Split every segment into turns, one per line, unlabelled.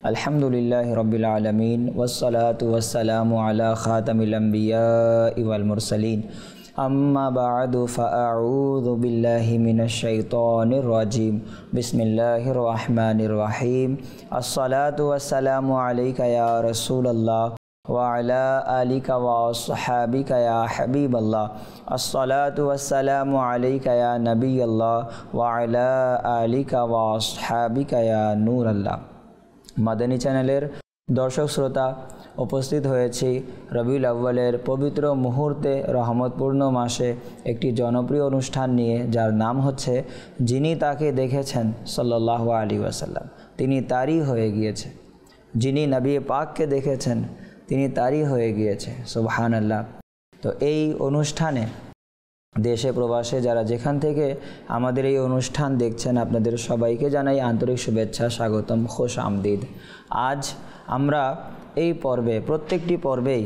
अल्हम्दुलिल्लाहि रब्बिल आलमीन वस्सलातु वस्सलामु अला खातमिल अंबियाइ वल मुरसलीन अम्मा बअदु फ़अऊज़ु बिल्लाहि मिनश शैतानिर रजीम बिस्मिल्लाहिर रहमानिर रहीम अस्सलातु वस्सलामु अलैका या रसूलल्लाह व अला आलिका व अस्हाबिका या हबीबल्लाह अस्सलातु वस्सलामु अलैका या नबियल्लाह व अला आलिका व अस्हाबिका या नूरल्लाह। মাদানী চ্যানেলের দর্শক শ্রোতা, উপস্থিত হয়েছি রবিউল আউয়ালের পবিত্র মুহূর্তে রহমতপূর্ণ মাসে একটি জনপ্রিয় অনুষ্ঠান নিয়ে, যার নাম হচ্ছে যিনি তাকে দেখেছেন সাল্লাল্লাহু আলাইহি ওয়াসাল্লাম তিনি তারই হয়ে গিয়েছে। যিনি নবী পাককে দেখেছেন তিনি তারই হয়ে গিয়েছে। সুবহানাল্লাহ। তো এই অনুষ্ঠানে দেশে প্রবাসে যারা যেখান থেকে আমাদের এই অনুষ্ঠান দেখছেন, আপনাদের সবাইকে জানাই আন্তরিক শুভেচ্ছা, স্বাগতম, খুশ আমদিদ। আজ আমরা এই পর্বে, প্রত্যেকটি পর্বেই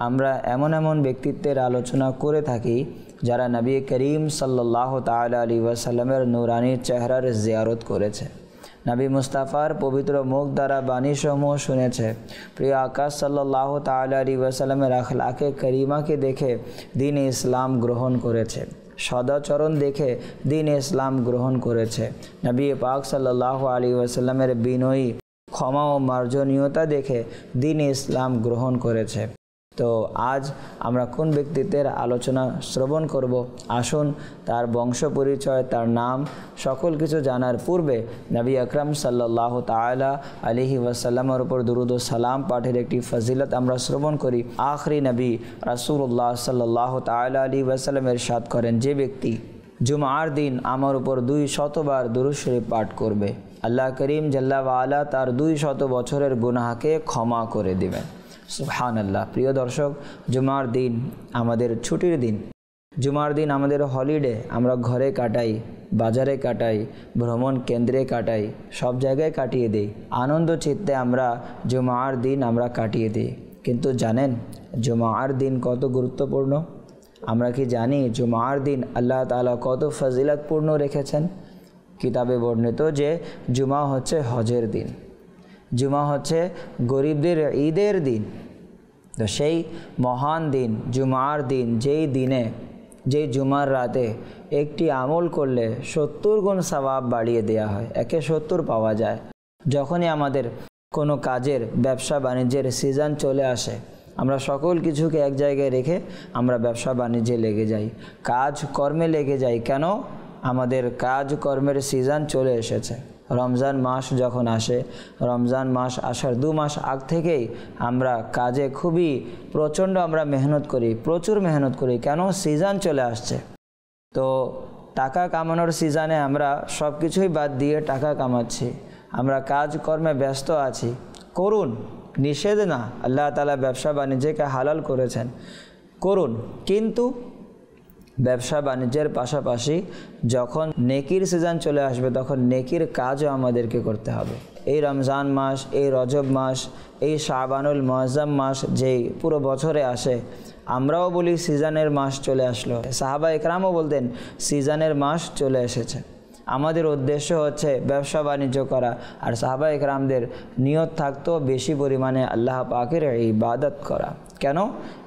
আমরা এমন এমন ব্যক্তিত্বের আলোচনা করে থাকি যারা নবী করিম সাল্লাল্লাহু তাআলা আলাইহি ওয়াসাল্লামের নূরানি চেহারার জিয়ারত করেছে, নবী মুস্তাফার পবিত্র মুখ দ্বারা বাণীসমূহ শুনেছে, প্রিয় আকাশ সাল্লাল্লাহু তাআলা আলাইহি ওয়াসাল্লামের আখলাকে করিমাকে দেখে দ্বীন ইসলাম গ্রহণ করেছে, সদাচরণ দেখে দ্বীন ইসলাম গ্রহণ করেছে, নবী পাক সাল্লাল্লাহু আলাইহি ওয়াসাল্লামের বিনয়ী ক্ষমা ও মার্জনীয়তা দেখে দ্বীন ইসলাম গ্রহণ করেছে। তো আজ আমরা কোন ব্যক্তিত্বের আলোচনা শ্রবণ করব, আসুন তার বংশ পরিচয়, তার নাম সকল কিছু জানার পূর্বে নবী আকরাম সাল্লাল্লাহু তাআলা আলাইহি ওয়াসাল্লামের উপর দুরূদ ও সালাম পাঠের একটি ফজিলত আমরা শ্রবণ করি। আখরি নবী রাসূলুল্লাহ সাল্লাল্লাহু তাআলা আলাইহি ওয়াসাল্লাম ইরশাদ করেন, যে ব্যক্তি জুমার দিন আমার উপর 200 বার দুরূদ শরীফ পাঠ করবে, আল্লাহ করিম জাল্লা ওয়া আলা তার 200 বছরের গুনাহকে ক্ষমা করে দিবেন। সুবহানাল্লাহ। প্রিয় দর্শক, জুমার দিন আমাদের ছুটির দিন, জুমার দিন আমাদের হলিডে, আমরা ঘরে কাটাই, বাজারে কাটাই, ভ্রমণ কেন্দ্রে কাটাই, সব জায়গায় কাটিয়ে দিই, আনন্দ চিত্তে আমরা জুমার দিন আমরা কাটিয়ে দিই। কিন্তু জানেন জুমার দিন কত গুরুত্বপূর্ণ? আমরা কি জানি জুমার দিন আল্লাহ তাআলা কত ফজিলতপূর্ণ রেখেছেন? কিতাবে বর্ণিত যে জুমা হচ্ছে হজের দিন, জুমা হচ্ছে গরিবদের ঈদের দিন। তো সেই মহান দিন জুমার দিন, যেই দিনে, যেই জুমার রাতে একটি আমল করলে 70 গুণ সওয়াব বাড়িয়ে দেয়া হয়, 170 পাওয়া যায়। যখনই আমাদের কোনো কাজের, ব্যবসা বাণিজ্যের সিজন চলে আসে, আমরা সকল কিছুকে এক জায়গায় রেখে আমরা ব্যবসা বাণিজ্যে লেগে যাই, কাজ কর্মে লেগে যাই। কেন? আমাদের কাজ কর্মের সিজন চলে এসেছে। রমজান মাস যখন আসে, রমজান মাস আসার 2 মাস আগ থেকেই আমরা কাজে খুবই প্রচণ্ড আমরা মেহনত করি, প্রচুর মেহনত করি। কেন? সিজন চলে আসছে। তো টাকা কামানোর সিজনে আমরা সব কিছুই বাদ দিয়ে টাকা কামাচ্ছি, আমরা কাজ কর্মে ব্যস্ত আছি। করুন, নিষেধ না, আল্লাহ তাআলা ব্যবসা বাণিজ্যকে হালাল করেছেন, করুন। কিন্তু ব্যবসা বাণিজ্যের পাশাপাশি যখন নেকির সিজন চলে আসবে, তখন নেকির কাজও আমাদেরকে করতে হবে। এই রমজান মাস, এই রজব মাস, এই শাবানুল মুআজ্জম মাস যেই পুরো বছরে আসে, আমরাও বলি সিজনের মাস চলে আসলো, সাহাবা ইকরামও বলতেন সিজনের মাস চলে এসেছে। আমাদের উদ্দেশ্য হচ্ছে ব্যবসা বাণিজ্য করা, আর সাহাবা ইকরামদের নিয়ত থাকতো বেশি পরিমাণে আল্লাহ পাকের ইবাদত করা। কেন?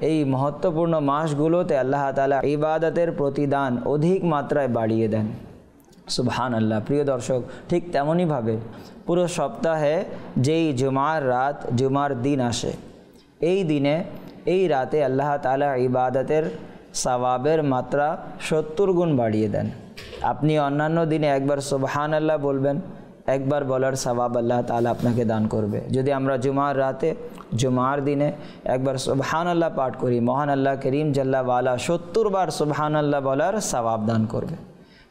এই মহত্বপূর্ণ মাসগুলোতে আল্লাহ তাআলা ইবাদতের প্রতিদান অধিক মাত্রায় বাড়িয়ে দেন। সুবহানাল্লাহ। প্রিয় দর্শক, ঠিক তেমনইভাবে পুরো সপ্তাহে যেই জুমার রাত, জুমার দিন আসে, এই দিনে, এই রাতে আল্লাহ তাআলা ইবাদতের সওয়াবের মাত্রা 70 গুণ বাড়িয়ে দেন। আপনি অন্যান্য দিনে একবার সুবহানাল্লাহ বলবেন, একবার বলার সওয়াব আল্লাহ তাআলা আপনাকে দান করবে। যদি আমরা জুমার রাতে, জুমার দিনে একবার সুবহানাল্লাহ পাঠ করি, মহান আল্লাহ করিম জাল্লা ওয়ালা 70 বার সুবহানাল্লাহ বলার সওয়াব দান করবে।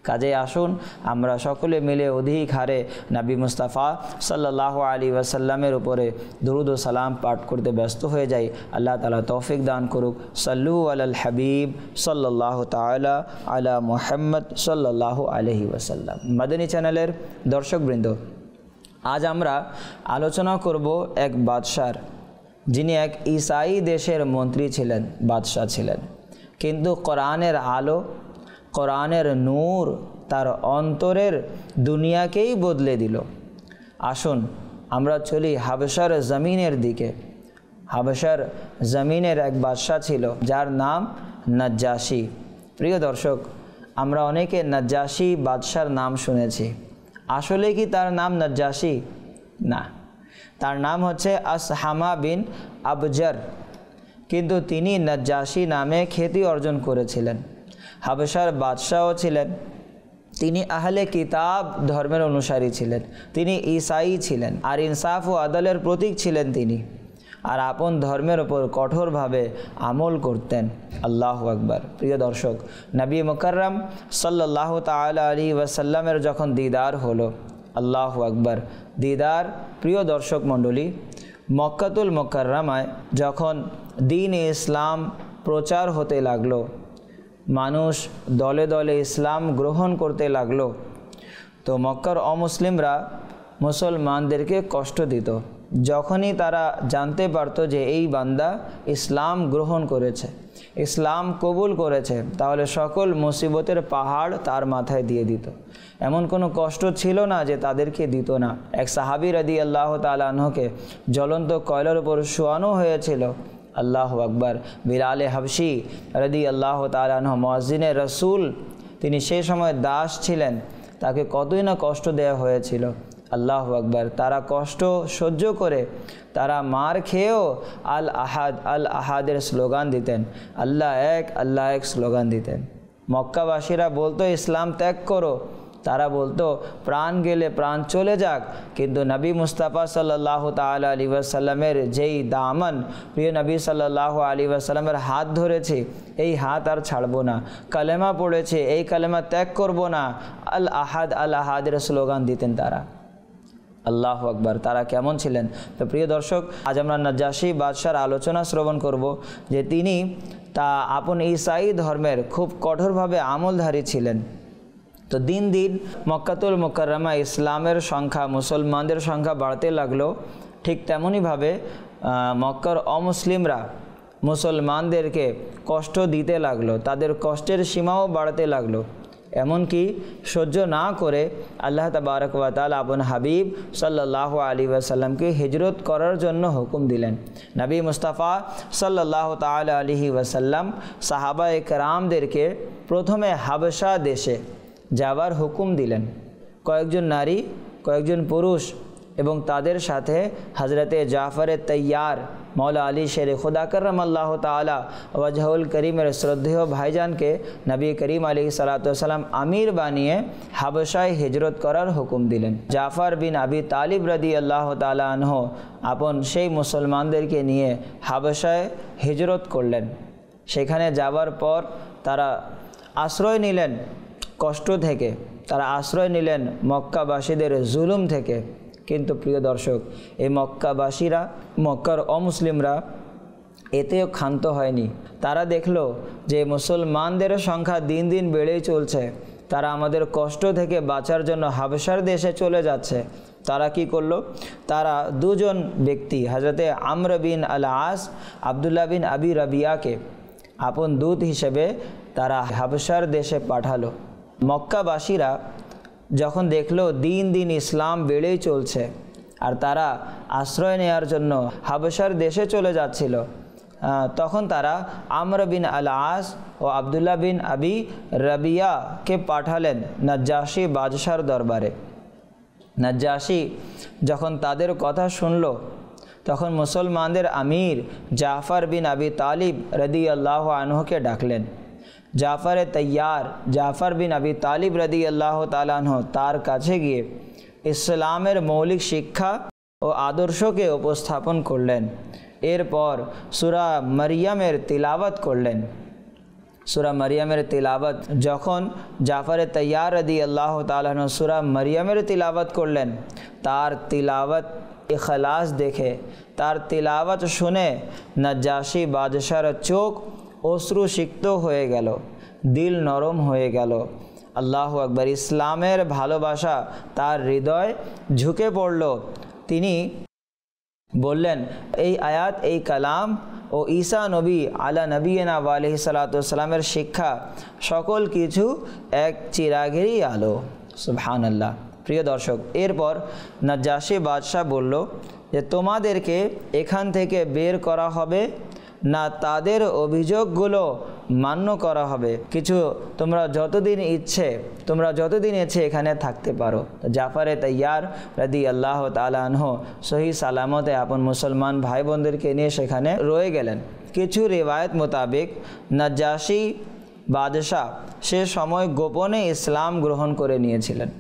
কাজে আসুন আমরা সকলে মিলে অধিক হারে নবী মুস্তাফা সাল্লাল্লাহু আলাইহি ওয়াসাল্লামের উপরে দুরূদ ও সালাম পাঠ করতে ব্যস্ত হয়ে যাই। আল্লাহ তাআলা তৌফিক দান করুক। সাল্লু আলাল হাবিব সাল্লাল্লাহু তাআলা আলা মুহাম্মদ সাল্লাল্লাহু আলাইহি ওয়াসাল্লাম। মাদানী চ্যানেলের দর্শকবৃন্দ, আজ আমরা আলোচনা করব এক বাদশার, যিনি এক ঈসাই দেশের মন্ত্রী ছিলেন, বাদশাহ ছিলেন, কিন্তু কোরআনের আলো, কোরআনের নূর তার অন্তরের দুনিয়াকেই বদলে দিল। আসুন আমরা চলি হাবশার জমিনের দিকে। হাবশার জমিনের এক বাদশাহ ছিল যার নাম নাজ্জাশী। প্রিয় দর্শক, আমরা অনেকে নাজ্জাশী বাদশার নাম শুনেছি। আসলে কি তার নাম নাজ্জাশী? না, তার নাম হচ্ছে আসহামা বিন আবজার, কিন্তু তিনি নাজ্জাশী নামে খ্যাতি অর্জন করেছিলেন। হাবশার বাদশাহও ছিলেন। তিনি আহলে কিতাব ধর্মের অনুসারী ছিলেন, তিনি ঈসাই ছিলেন, আর ইনসাফ ও আদলের প্রতীক ছিলেন তিনি, আর আপন ধর্মের ওপর কঠোরভাবে আমল করতেন। আল্লাহু আকবার। প্রিয় দর্শক, নবী মুকাররম সাল্লাল্লাহু তাআলা আলাইহি ওয়াসাল্লামের যখন দিদার হলো, আল্লাহু আকবার, দিদার, প্রিয় দর্শক মণ্ডলী, মক্কাতুল মুকাররমায় যখন দ্বীন ইসলাম প্রচার হতে লাগলো, মানুষ দলে দলে ইসলাম গ্রহণ করতে লাগলো, তো মক্কার অমুসলিমরা মুসলমানদেরকে কষ্ট দিত। যখনই তারা জানতে পারত যে এই বান্দা ইসলাম গ্রহণ করেছে, ইসলাম কবুল করেছে, তাহলে সকল মুসিবতের পাহাড় তার মাথায় দিয়ে দিত। এমন কোনো কষ্ট ছিল না যে তাদেরকে দিত না। এক সাহাবী রাদিয়াল্লাহু তাআলা আনহুকে জ্বলন্ত কয়লার উপর শোয়ানো হয়েছিল। আল্লাহু আকবার। বিলালে হাবশি রাদিয়াল্লাহু তাআলা আনহু, মুয়াজ্জিনে রাসূল, তিনি সেই সময় দাস ছিলেন, তাকে কতই না কষ্ট দেওয়া হয়েছিল। আল্লাহু আকবার। তারা কষ্ট সহ্য করে, তারা মার খেয়েও আল আহাদ আল আহাদের স্লোগান দিতেন, আল্লাহ এক স্লোগান দিতেন। মক্কাবাসীরা বলতো ইসলাম ত্যাগ করো, তারা বলতো প্রাণ গেলে প্রাণ চলে যাক, কিন্তু নবী মুস্তাফা সাল্লাল্লাহু তাআলা আলাইহি ওয়াসাল্লামের যেই দামান, প্রিয় নবী সাল্লাল্লাহু আলাইহি ওয়াসাল্লামের হাত ধরেছে, এই হাত আর ছাড়বো না, কালেমা পড়েছে, এই কালেমা ত্যাগ করব না, আল আহাদের স্লোগান দিতেন তারা। আল্লাহু আকবার। তারা কেমন ছিলেন? তো প্রিয় দর্শক, আজ আমরা নাজ্জাশী বাদশার আলোচনা শ্রবণ করব, যে তিনি আপন ঈসাই ধর্মের খুব কঠোরভাবে আমলধারী ছিলেন। তো দিন দিন মক্কাতুল মুকাররমা ইসলামের সংখ্যা, মুসলমানদের সংখ্যা বাড়তে লাগলো। ঠিক তেমনইভাবে মক্কার অমুসলিমরা মুসলমানদেরকে কষ্ট দিতে লাগলো, তাদের কষ্টের সীমাও বাড়তে লাগলো। এমনকি সহ্য না করে আল্লাহ তাবারক ওয়া তাআলা আপন হাবিব সাল্লাল্লাহু আলাইহি ওয়াসাল্লামকে হিজরত করার জন্য হুকুম দিলেন। নবী মুস্তাফা সাল্লাল্লাহু তাআলা আলাইহি ওয়াসাল্লাম সাহাবায়ে কেরামদেরকে প্রথমে হাবশা দেশে যাবার হুকুম দিলেন। কয়েকজন নারী, কয়েকজন পুরুষ এবং তাদের সাথে হজরতে জাফরে তৈয়ার, মৌলা আলী শের খুদা কররামাল্লাহু তাআলা ওয়াজহুল করিমের শ্রদ্ধেয় ভাইজানকে নবী করিম আলাইহিস সালাতু ওয়াস সালাম আমির বানিয়ে হাবশায় হিজরত করার হুকুম দিলেন। জাফর বিন আবি তালিব রাদিয়াল্লাহু তাআলা আনহু আপন সেই মুসলমানদেরকে নিয়ে হাবশায় হিজরত করলেন। সেখানে যাবার পর তারা আশ্রয় নিলেন কষ্ট থেকে, তারা আশ্রয় নিলেন মক্কাবাসীদের জুলুম থেকে। কিন্তু প্রিয় দর্শক, এই মক্কাবাসীরা, মক্কার অমুসলিমরা এতেও ক্ষান্ত হয়নি। তারা দেখলো যে মুসলমানদের সংখ্যা দিন দিন বেড়েই চলছে, তারা আমাদের কষ্ট থেকে বাঁচার জন্য হাবশার দেশে চলে যাচ্ছে। তারা কি করলো? তারা দুজন ব্যক্তি, হযরতে আমর বিন আল আস, আব্দুল্লাহ বিন আবি রাবিয়াকে আপন দূত হিসেবে তারা হাবশার দেশে পাঠালো। মক্কাবাসীরা যখন দেখলো দিন দিন ইসলাম বেড়েই চলছে আর তারা আশ্রয় নেওয়ার জন্য হাবশার দেশে চলে যাচ্ছিল, তখন তারা আমর বিন আল আস ও আব্দুল্লাহ বিন আবি রাবিয়াকে পাঠালেন নাজ্জাশী বাদশার দরবারে। নাজ্জাশী যখন তাদের কথা শুনল, তখন মুসলমানদের আমির জাফর বিন আবি তালিব রাদিয়াল্লাহু আনহুকে ডাকলেন। জাফরে তৈয়ার, জাফর বিন আবি তালিব রাদিয়াল্লাহু তাআলা আনহু তার কাছে গিয়ে ইসলামের মৌলিক শিক্ষা ও আদর্শকে উপস্থাপন করলেন। এরপর সূরা মারিয়ামের তিলাওয়াত করলেন। সূরা মারিয়ামের তিলাওয়াত যখন জাফরে তৈয়ার রাদিয়াল্লাহু তাআলা আনহু সূরা মারিয়ামের তিলাওয়াত করলেন, তার তিলাওয়াত ইখলাস দেখে, তার তিলাওয়াত শুনে নাজ্জাশী বাদশার চোখ অশ্রুসিক্ত হয়ে গেল, দিল নরম হয়ে গেল। আল্লাহু আকবার। ইসলামের ভালোবাসা তার হৃদয় ঝুঁকে পড়ল। তিনি বললেন, এই আয়াত, এই কালাম ও ঈসা নবী আলা নবীনা আলাইহিস সালাতু ওয়াস সালামের শিক্ষা সকল কিছু এক চিরাগেরই আলো। সুবহানাল্লাহ। প্রিয় দর্শক, এরপর নাজ্জাশী বাদশাহ বলল যে তোমাদেরকে এখান থেকে বের করা হবে না তাদের অভিযোগগুলো মান্য করা হবে, কিছু তোমরা যতদিন ইচ্ছে এখানে থাকতে পারো। জাফরে তৈয়ার রাদিয়াল্লাহু তাআলা আনহু সহি সালামতে আপন মুসলমান ভাই বোনদেরকে নিয়ে সেখানে রয়ে গেলেন। কিছু রিওয়ায়ত মোতাবেক নাজ্জাশী বাদশাহ সে সময় গোপনে ইসলাম গ্রহণ করে নিয়েছিলেন।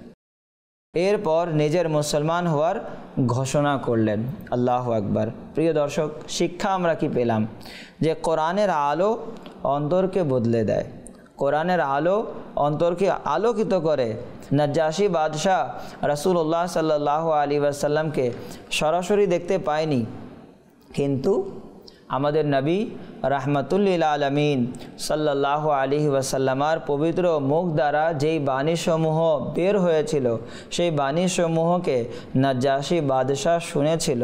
এরপর নিজের মুসলমান হওয়ার ঘোষণা করলেন। আল্লাহু আকবার। প্রিয় দর্শক, শিক্ষা আমরা কি পেলাম? যে কোরআনের আলো অন্তরকে বদলে দেয়, কোরআনের আলো অন্তরকে আলোকিত করে। নাজ্জাশী বাদশাহ রাসূলুল্লাহ সাল্লাল্লাহু আলাইহি ওয়াসাল্লামকে সরাসরি দেখতে পায়নি, কিন্তু আমাদের নবী রাহমাতুল্লিল আলামিন সাল্লাল্লাহু আলাইহি ওয়াসাল্লামার পবিত্র মুখ দ্বারা যেই বাণীসমূহ বের হয়েছিল সেই বাণীসমূহকে নাজ্জাশী বাদশাহ শুনেছিল।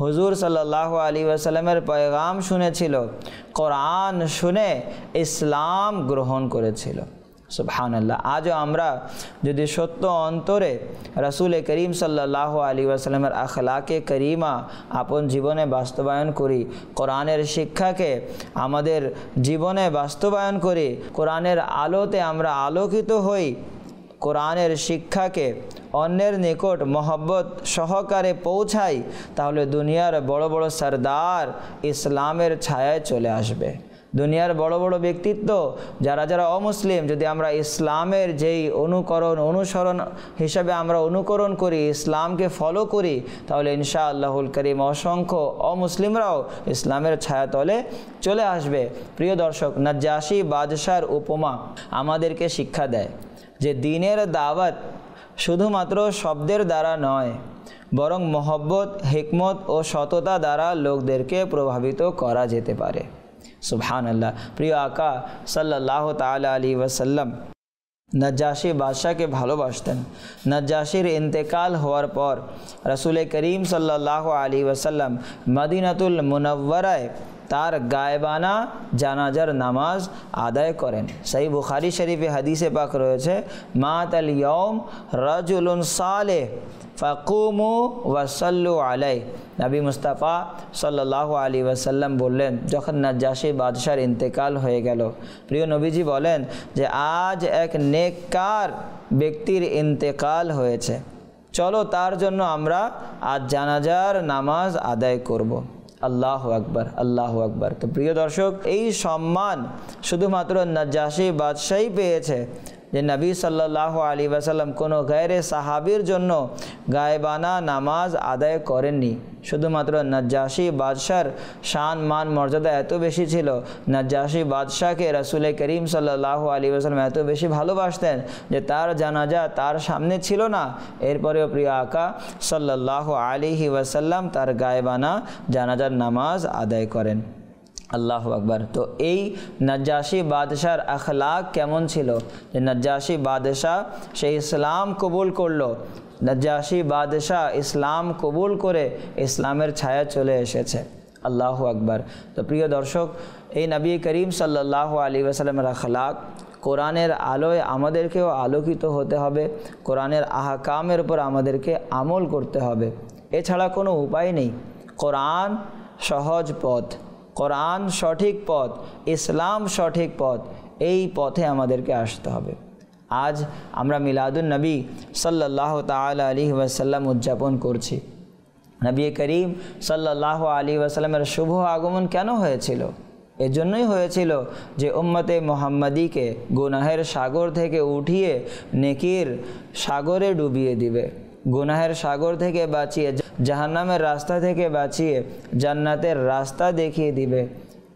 হুজুর সাল্লাল্লাহু আলাইহি ওয়াসাল্লামের পয়গাম শুনেছিল, কোরআন শুনে ইসলাম গ্রহণ করেছিল। সুবহানাল্লাহ। আজও আমরা যদি সত্য অন্তরে রাসূল করিম সাল্লাল্লাহু আলাইহি ওয়াসাল্লামের আখলাকে করিমা আপন জীবনে বাস্তবায়ন করি, কোরআনের শিক্ষাকে আমাদের জীবনে বাস্তবায়ন করি, কোরআনের আলোতে আমরা আলোকিত হই, কোরআনের শিক্ষাকে অন্যের নিকট মহব্বত সহকারে পৌঁছাই, তাহলে দুনিয়ার বড় বড় সরদার ইসলামের ছায়ায় চলে আসবে। দুনিয়ার বড় বড় ব্যক্তিত্ব যারা অমুসলিম, যদি আমরা ইসলামের যেই অনুসরণ হিসাবে আমরা অনুকরণ করি, ইসলামকে ফলো করি, তাহলে ইনশাআল্লাহুল করিম অসংখ্য অমুসলিমরাও ইসলামের ছায়াতলে চলে আসবে। প্রিয় দর্শক, নাজ্জাশী বাদশার উপমা আমাদেরকে শিক্ষা দেয় যে দ্বীনের দাওয়াত শুধুমাত্র শব্দের দ্বারা নয়, বরং মহব্বত, হিকমত ও সততা দ্বারা লোকদেরকে প্রভাবিত করা যেতে পারে। সুবহানাল্লাহ। প্রিয় আকা সাল্লাল্লাহু তাআলা আলাইহি ওয়াসাল্লাম নাজ্জাশী বাদশাকে ভালোবাসতেন। নাজ্জাশীর ইন্তেকাল হওয়ার পর রাসূল করিম সাল্লাল্লাহু আলাইহি ওয়াসাল্লাম মদিনাতুল মুনাওয়ারায় তার গায়েবানা জানাজার নামাজ আদায় করেন। সহিহ বুখারী শরীফে হাদিসে পাক রয়েছে, মাতাল ইয়াউম রাজুলুন সালেহ ফাকুমু ওয়াসাল্লু আলাই। নবী মুস্তাফা সাল্লাল্লাহু আলাইহি ওয়াসাল্লাম বললেন, যখন নাজ্জাশী বাদশার ইন্তেকাল হয়ে গেল, প্রিয় নবীজি বলেন যে আজ এক নেককার ব্যক্তির ইন্তেকাল হয়েছে, চলো তার জন্য আমরা আজ জানাজার নামাজ আদায় করব। আল্লাহু আকবার, আল্লাহু আকবার। তো প্রিয় দর্শক, এই সম্মান শুধুমাত্র নাজ্জাশী বাদশাহই পেয়েছে যে নবী সাল্লাল্লাহু আলাইহি ওয়াসাল্লাম কোনো গায়রে সাহাবীর জন্য গায়েবানা নামাজ আদায় করেননি। শুধুমাত্র নাজ্জাশী বাদশার শান মান মর্যাদা এত বেশি ছিল, নাজ্জাশী বাদশাকে রাসূল করিম সাল্লাল্লাহু আলাইহি ওয়াসাল্লাম এত বেশি ভালোবাসতেন যে তার জানাজা তার সামনে ছিল না, এরপরেও প্রিয় আকা সাল্লাল্লাহু আলাইহি ওয়াসাল্লাম তার গায়েবানা জানাজার নামাজ আদায় করেন। আল্লাহু আকবার। তো এই নাজ্জাশী বাদশার আখলাক কেমন ছিল যে নাজ্জাশী বাদশাহ সে ইসলাম কবুল করলো, নাজ্জাশী বাদশাহ ইসলাম কবুল করে ইসলামের ছায়া চলে এসেছে। আল্লাহু আকবার। তো প্রিয় দর্শক, এই নবী করিম সাল্লাল্লাহু আলাইহি ওয়াসাল্লামের আখলাক, কোরআনের আলোয় আমাদেরকেও আলোকিত হতে হবে, কোরআনের আহকামের উপর আমাদেরকে আমল করতে হবে, এছাড়া কোনো উপায় নেই। কোরআন সহজ পথ, কোরআন সঠিক পথ, ইসলাম সঠিক পথ, এই পথে আমাদেরকে আসতে হবে। আজ আমরা মিলাদুন নবী সাল্লাল্লাহু তাআলা আলাইহি ওয়াসাল্লাম উদযাপন করছি। নবী করিম সাল্লাল্লাহু আলাইহি ওয়াসাল্লামের শুভ আগমন কেন হয়েছিল? এজন্যই হয়েছিল যে উম্মতে মুহাম্মাদীকে গুনাহের সাগর থেকে উঠিয়ে নেকির সাগরে ডুবিয়ে দিবে, গুনাহের সাগর থেকে বাঁচিয়ে, জাহান্নামের রাস্তা থেকে বাঁচিয়ে জান্নাতের রাস্তা দেখিয়ে দিবে,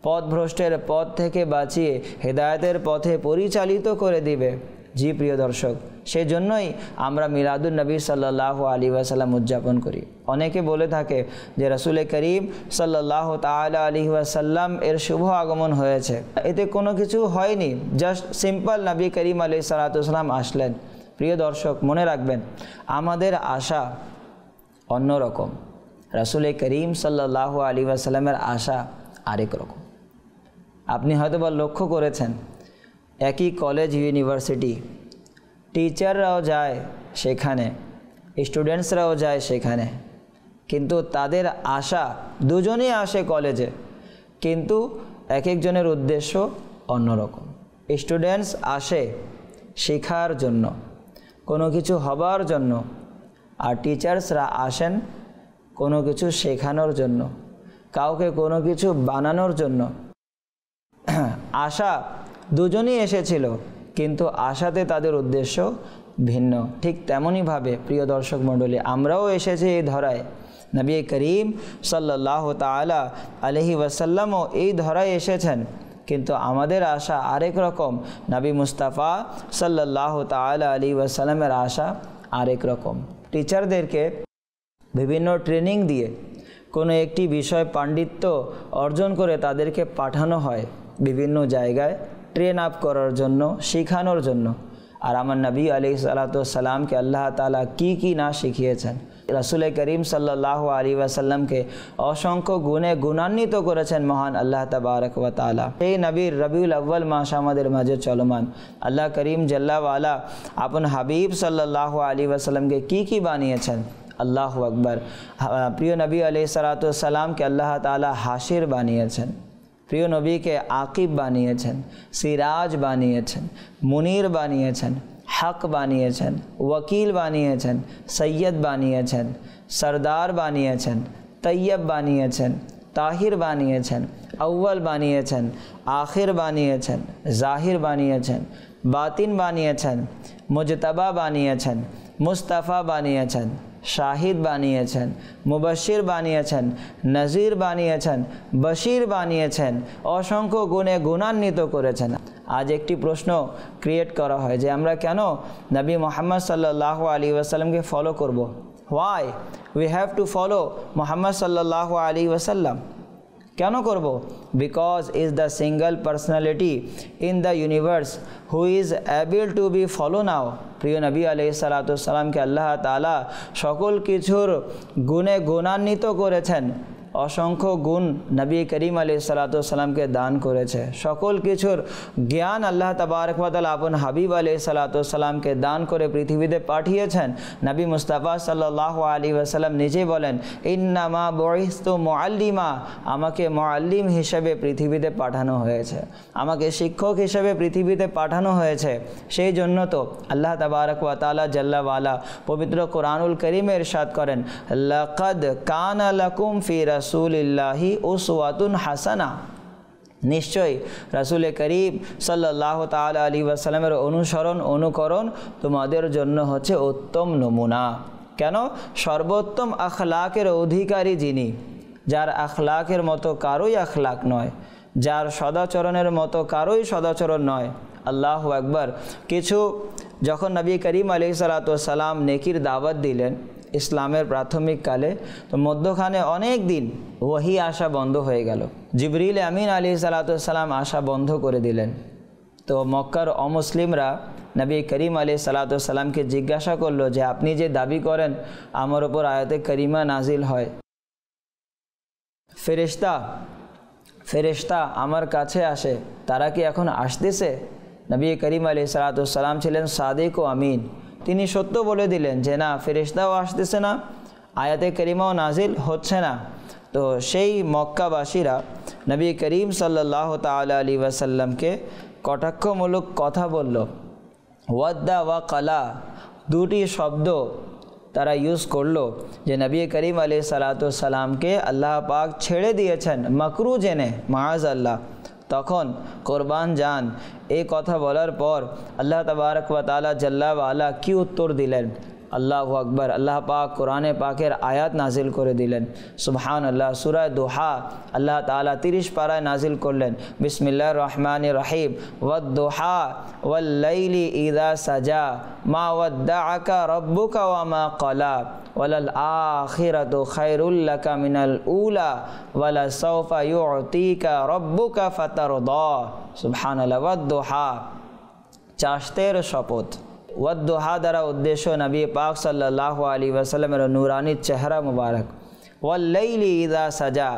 পথভ্রষ্টের পথ থেকে বাঁচিয়ে হেদায়েতের পথে পরিচালিত করে দিবে। জি প্রিয় দর্শক, সেজন্যই আমরা মিলাদুন নবী সাল্লাল্লাহু আলাইহি ওয়াসাল্লাম উদযাপন করি। অনেকে বলে থাকে যে রাসূল করিম সাল্লাল্লাহু তাআলা আলাইহি ওয়াসাল্লাম এর শুভ আগমন হয়েছে, এতে কোনো কিছু হয়নি, জাস্ট সিম্পল নবী করিম আলাইহিস সালাতু ওয়াসসালাম আসলেন। প্রিয় দর্শক, মনে রাখবেন আমাদের আশা অন্যরকম, রাসূল করিম সাল্লাল্লাহু আলাইহি ওয়াসাল্লামের আশা আরেক রকম। আপনি হয়তোবা লক্ষ্য করেছেন, একই কলেজ ইউনিভার্সিটি, টিচাররাও যায় সেখানে, স্টুডেন্টসরাও যায় সেখানে, কিন্তু তাদের আশা, দুজনেই আসে কলেজে, কিন্তু এক একজনের উদ্দেশ্য অন্যরকম। স্টুডেন্টস আসে শেখার জন্য, কোনো কিছু হবার জন্য, আর টিচার্সরা আসেন কোনো কিছু শেখানোর জন্য, কাউকে কোনো কিছু বানানোর জন্য। আশা দুজনই এসেছিল, কিন্তু আশাতে তাদের উদ্দেশ্য ভিন্ন। ঠিক তেমনইভাবে প্রিয় দর্শক মণ্ডলী, আমরাও এসেছি এই ধরায়। নবী করিম সাল্লাল্লাহু তাআলা আলাইহি ওয়াসাল্লামও এই ধরায় এসেছেন, কিন্তু আমাদের আশা আরেক রকম, নবী মুস্তাফা সাল্লাল্লাহু তাআলা আলাইহি ওয়াসাল্লামের আশা আরেক রকম। টিচারদেরকে বিভিন্ন ট্রেনিং দিয়ে কোনো একটি বিষয় পাণ্ডিত্য অর্জন করে তাদেরকে পাঠানো হয় বিভিন্ন জায়গায় ট্রেন আপ করার জন্য, শেখানোর জন্য। আর আমার নবী আলাইহিস সালাতু ওয়াস সালামকে আল্লাহ তাআলা কি না শিখিয়েছেন। রাসূল করিম সাল্লাল্লাহু আলাইহি ওয়াসাল্লামকে অসংখ্য গুণে গুণান্বিত করেছেন মহান আল্লাহ তাবারক ওয়া তাআলা। এই নবীর রবিউল আউয়াল মাস আমাদের মাঝে চলমান। আল্লাহ করিম জাল্লা ওয়ালা আপন হাবিব সাল্লাল্লাহু আলাইহি ওয়াসাল্লামকে কি বানিয়েছেন। আল্লাহু আকবার। প্রিয় নবী আলাইহিস সালাতু ওয়াস সালামকে আল্লাহ তাআলা হাশির বানিয়েছেন, প্রিয় নবীকে আকিব বানিয়েছেন, সিরাজ বানিয়েছেন, মুনির বানিয়েছেন, হক বানিয়েছেন, ওয়াকিল বানিয়েছেন, সৈয়দ বানিয়েছেন, সরদার বানিয়েছেন, তৈয়ব বানিয়েছেন, তাহির বানিয়েছেন, আউ্য়াল বানিয়েছেন, আখির বানিয়েছেন, জাহির বানিয়েছেন, বাতিন বানিয়েছেন, মুজতবা বানিয়েছেন, মুস্তাফা বানিয়েছেন, শাহিদ বানিয়েছেন, মুবাশির বানিয়েছেন, নজির বানিয়েছেন, বশির বানিয়েছেন, অসংখ্য গুণে গুণান্বিত করেছেন। আজ একটি প্রশ্ন ক্রিয়েট করা হয় যে আমরা কেন নবী মুহাম্মদ সাল্লাল্লাহু আলাইহি ওয়াসাল্লামকে ফলো করব? Why we have to follow Muhammad সাল্লাল্লাহু আলাইহি ওয়াসাল্লাম? কেন করব? Because is the single personality in the universe who is able to be follow now. প্রিয় নবী আলাইহিস সালাতু ওয়াস সালামকে আল্লাহ তাআলা সকল কিছুর গুণে গুণান্বিত করেছেন। অসংখ্য গুণ নবী করিম আলাইহিস সালাতু ওয়াস সালামকে দান করেছে। সকল কিছুর জ্ঞান আল্লাহ তাবারক ওয়া তাআলা আপন হাবিব আলাইহিস সালাতু ওয়াস সালামকে দান করে পৃথিবীতে পাঠিয়েছেন। নবী মুস্তাফা সাল্লাল্লাহু আলাইহি ওয়াসাল্লাম নিজেই বলেন, ইন্নামা বুইস্তু মুআল্লিমা, আমাকে মুআল্লিম হিসেবে পৃথিবীতে পাঠানো হয়েছে, আমাকে শিক্ষক হিসেবে পৃথিবীতে পাঠানো হয়েছে। সেই জন্য তো আল্লাহ তাবারক ওয়া তাআলা জাল্লা ওয়ালা পবিত্র কোরআনুল কারীমে ইরশাদ করেন, লাকাদ কানা লাকুম ফি রাসূলিল্লাহি উসওয়াতুন হাসানা। নিশ্চয়ই রাসূল করিম সাল্লাল্লাহু তাআলা আলাইহি ওয়াসাল্লামের অনুকরণ তোমাদের জন্য হচ্ছে উত্তম নমুনা। কেন? সর্বোত্তম আখলাকের অধিকারী যিনি, যার আখলাকের মতো কারোই আখলাক নয়, যার সদাচরণের মতো কারোই সদাচরণ নয়। আল্লাহু আকবার। কিছু যখন নবী করিম আলাইহিস সালাতু ওয়াস সালাম নেকির দাওয়াত দিলেন ইসলামের প্রাথমিক কালে, তো মধ্যখানে অনেক দিন ওয়াহি আসা বন্ধ হয়ে গেল। জিবরিল আমিন আলাইহিস সালাতু ওয়াস সালাম আসা বন্ধ করে দিলেন। তো মক্কার অমুসলিমরা নবী করিম আলাইহিস সালাতু ওয়াস সালামকে জিজ্ঞাসা করলো যে আপনি যে দাবি করেন আমার ওপর আয়াতে কারিমা নাজিল হয়, ফেরেশতা আমার কাছে আসে, তারা কি এখন আসতেছে? নবী করিম আলাইহিস সালাতু ওয়াস সালাম ছিলেন সাদিক ও আমিন। তিনি সত্য বলে দিলেন যে না, ফেরেশতাও আসতেছে না, আয়াতে কারিমাও নাজিল হচ্ছে না। তো সেই মক্কাবাসীরা নবী করিম সাল্লাল্লাহু তাআলা আলাইহি ওয়াসাল্লামকে কটাক্ষমূলক কথা বলল। ওয়াদ্দা ওয়া কালা দুটি শব্দ তারা ইউজ করলো যে নবী করিম আলাইহিস সালাতু ওয়াস সালামকে আল্লাহ পাক ছেড়ে দিয়েছেন মাকরু জেনে, মাআযাল্লাহ। তখন কোরবান যান এই কথা বলার পর আল্লাহ তাবারক ওয়া তাআলা জাল্লা ওয়া আলা কি উত্তর দিলেন? আল্লাহু আকবার। আল্লাহ পাক কোরআনে পাকের আয়াত নাজিল করে দিলেন। সুবহানাল্লাহ। সূরা দুহা আল্লাহ তাআলা 30 পারায় নাজিল করলেন। বিসমিল্লাহির রহমানির রহিম। ওয়াদ-দুহা ওয়াল-লাইলি ইযা সাজা মা ওয়াদ্দাআকা রাব্বুকা ওয়া মা ক্বালা ওয়ালাল আখিরাতু খায়রুল লাকা মিনাল উলা ওয়ালা সাওফা ইউতিকা রাব্বুকা ফাতারদা। সুবহানাল্লাহ। ওয়াদ-দুহা, চাষতের শপথ। ওয়াদ-দুহা দ্বারা উদ্দেশ্য নবী পাক সাল্লাল্লাহু আলাইহি ওয়াসাল্লামের নূরানি চেহারা মুবারক। ওয়াল-লাইলি ইযা সাজা,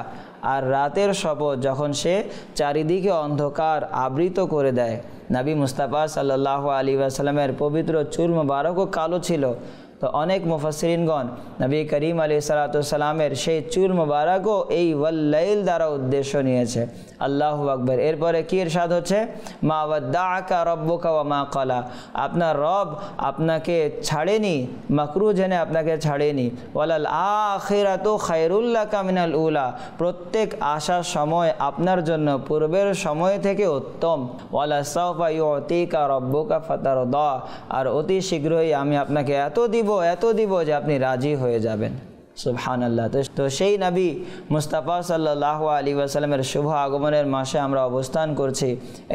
আর রাতের শপথ যখন সে চারিদিকে অন্ধকার আবৃত করে দেয়। নবী মুস্তাফা সাল্লাল্লাহু আলাইহি ওয়াসাল্লামের পবিত্র চুল মুবারকও কালো ছিল, তো অনেক মুফাসসিরিনগণ নবী করিম আলাইহিস সালাতু ওয়াস সালামের সেই চুল মুবারকও এই ওয়াল্লাইল দ্বারা উদ্দেশ্য নিয়েছে। আল্লাহু আকবার। এরপরে কি ইরশাদ হচ্ছে, মা ওয়াদ্দাআকা রাব্বুকা ওয়া মা ক্বালা, আপনার রব আপনাকে ছাড়েনি, মাকরুহ জেনে আপনাকে ছাড়েনি। ওয়ালাল আখিরাতু খায়রুল লাকা মিনাল উলা, প্রত্যেক আসার সময় আপনার জন্য পূর্বের সময় থেকে উত্তম। ওয়ালা সাওফা ইউতিকা রাব্বুকা ফাতারদা, আর অতি শীঘ্রই আমি আপনাকে এত দিব যে আপনি রাজি হয়ে যাবেন। সুবহানাল্লাহ। তো সেই নবী মুস্তাফা সাল্লাল্লাহু আলাইহি ওয়াসাল্লামের শুভ আগমনের মাসে আমরা অবস্থান করছি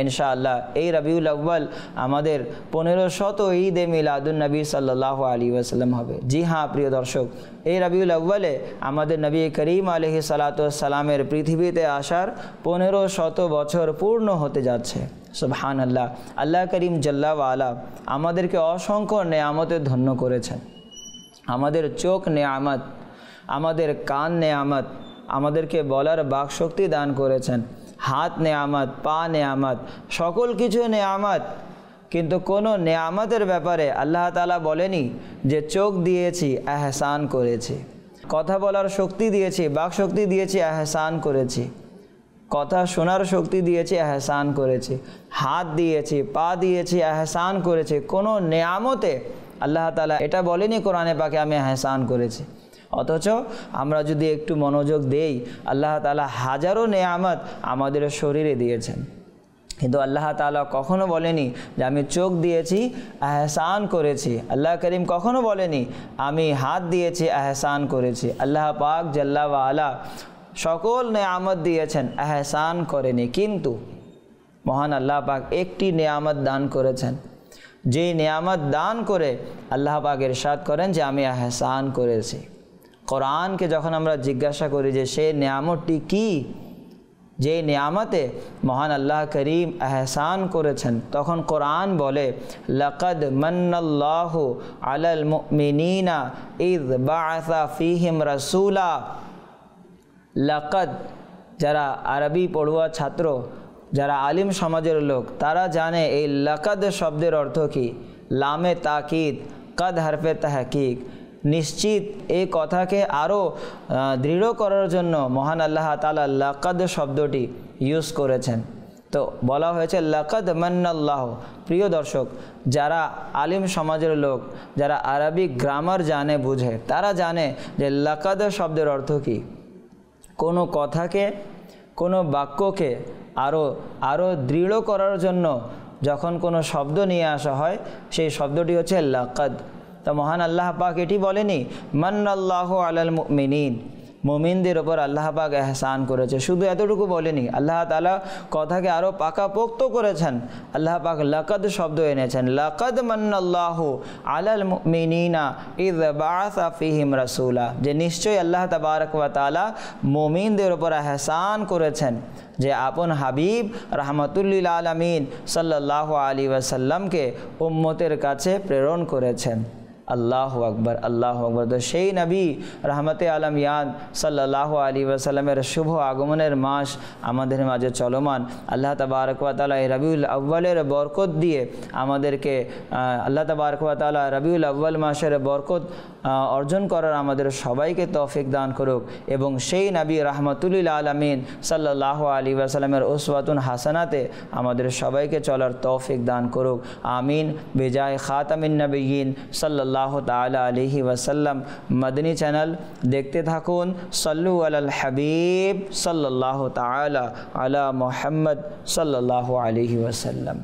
ইনশাআল্লাহ। এই রবিউল আউয়াল আমাদের 1500 ঈদে মিলাদুন নবী সাল্লাল্লাহু আলাইহি ওয়াসাল্লাম হবে। জি হ্যাঁ প্রিয় দর্শক, এই রবিউল আউয়ালে আমাদের নবী করিম আলাইহিস সালাতু ওয়াস সালামের পৃথিবীতে আসার 1500 বছর পূর্ণ হতে যাচ্ছে। সুবহানাল্লাহ। আল্লাহ করিম জাল্লা ওয়ালা আমাদেরকে অসংখ্য নেয়ামতে ধন্য করেছেন। আমাদের চোখ নেয়ামত, আমাদের কান নেয়ামত, আমাদেরকে বলার বাকশক্তি দান করেছেন, হাত নেয়ামত, পা নেয়ামত, সকল কিছু নেয়ামত। কিন্তু কোনো নেয়ামতের ব্যাপারে আল্লাহ তাআলা বলেনি যে চোখ দিয়েছি এহসান করেছি, কথা বলার শক্তি দিয়েছি, বাকশক্তি দিয়েছি এহসান করেছি, কথা শোনার শক্তি দিয়েছি এহসান করেছি, হাত দিয়েছি, পা দিয়েছি এহসান করেছি। কোনো নেয়ামতে আল্লাহ তাআলা এটা বলেনি কোরআনে পাকে আমি এহসান করেছি। অথচ আমরা যদি একটু মনোযোগ দেই, আল্লাহ তাআলা হাজারো নেয়ামত আমাদের শরীরে দিয়েছেন, কিন্তু আল্লাহ তাআলা কখনো বলেনি যে আমি চোখ দিয়েছি এহসান করেছি। আল্লাহ করিম কখনো বলেনি আমি হাত দিয়েছি এহসান করেছি। আল্লাহ পাক জাল্লা ওয়ালা সকল নেয়ামত দিয়েছেন, এহসান করেনি। কিন্তু মহান আল্লাহ পাক একটি নেয়ামত দান করেছেন, যেই নেয়ামত দান করে আল্লাহ পাক ইরশাদ করেন যে আমি এহসান করেছি। কোরআনকে যখন আমরা জিজ্ঞাসা করি যে সেই নেয়ামতটি কি, যেই নেয়ামতে মহান আল্লাহ করিম এহসান করেছেন, তখন কোরআন বলে লাকাদ মান্নাল্লাহু আলাল মুমিনিনা ইয বাআসা ফীহিম রাসূলা। লাকাদ, যারা আরবি পড়ুয়া ছাত্র, যারা আলিম সমাজের লোক, তারা জানে এই লাকাদ শব্দের অর্থ কি। লামে তাকিদ, কাদ হরফে তাহকিক, নিশ্চিত এই কথাকে আরও দৃঢ় করার জন্য মহান আল্লাহ তাআলা লাকাদ শব্দটি ইউজ করেছেন। তো বলা হয়েছে লাকাদ মান্নাল্লাহু। প্রিয় দর্শক, যারা আলিম সমাজের লোক, যারা আরবি গ্রামার জানে বুঝে, তারা জানে যে লাকাদ শব্দের অর্থ কি। কোনো কথাকে, কোনো বাক্যকে আরও দৃঢ় করার জন্য যখন কোনো শব্দ নিয়ে আসা হয়, সেই শব্দটি হচ্ছে লাকাদ। তো মহান আল্লাহ পাক এটি বলেনি মান্নাল্লাহু আলাল মুমিনিন, মুমিনদের ওপর আল্লাহ পাক এহসান করেছে, শুধু এতটুকু বলেনি। আল্লাহ তাআলা কথাকে আরও পাকাপোক্ত করেছেন। আল্লাহ পাক লাকাদ শব্দ এনেছেন, লাকাদ মান্নাল্লাহু আলাল মুমিনিনা ইয বাআসা ফীহিম রাসূলা, যে নিশ্চয়ই আল্লাহ তাবারক ওয়া তাআলা মুমিনদের ওপর এহসান করেছেন যে আপন হাবিব রাহমাতুল লিল আলামিন সাল্লাল্লাহু আলাইহি ওয়াসাল্লামকে উম্মতের কাছে প্রেরণ করেছেন। আল্লাহু আকবার, আল্লাহু আকবার। তো সেই নবী রহমতে আলমিয়ান সাল্লাল্লাহু আলাইহি ওয়াসাল্লামের শুভ আগমনের মাস আমাদের মাঝে চলমান। আল্লাহ তাবারক ওয়া তাআলা এই রবিউল আউয়ালের বরকত দিয়ে আমাদেরকে, আল্লাহ তাবারক ওয়া তাআলা রবিউল আউয়াল মাসের বরকত অর্জন করার আমাদের সবাইকে তৌফিক দান করুক, এবং সেই নবী রাহমাতুল লিল আলামিন সাল্লাল্লাহু আলাইহি ওয়াসাল্লামের উসওয়াতুন হাসানাতে আমাদের সবাইকে চলার তৌফিক দান করুক। আমিন। বিজায় খাতামিন নবিয়্যিন সাল্লাল্লাহু তাআলা আলাইহি ওয়াসাল্লাম। মদনী চ্যানেল দেখতে থাকুন। সল্লু আলাল হাবিব সাল্লাল্লাহু তাআলা আলা মুহাম্মদ সাল্লাল্লাহু আলাইহি ওয়াসাল্লাম।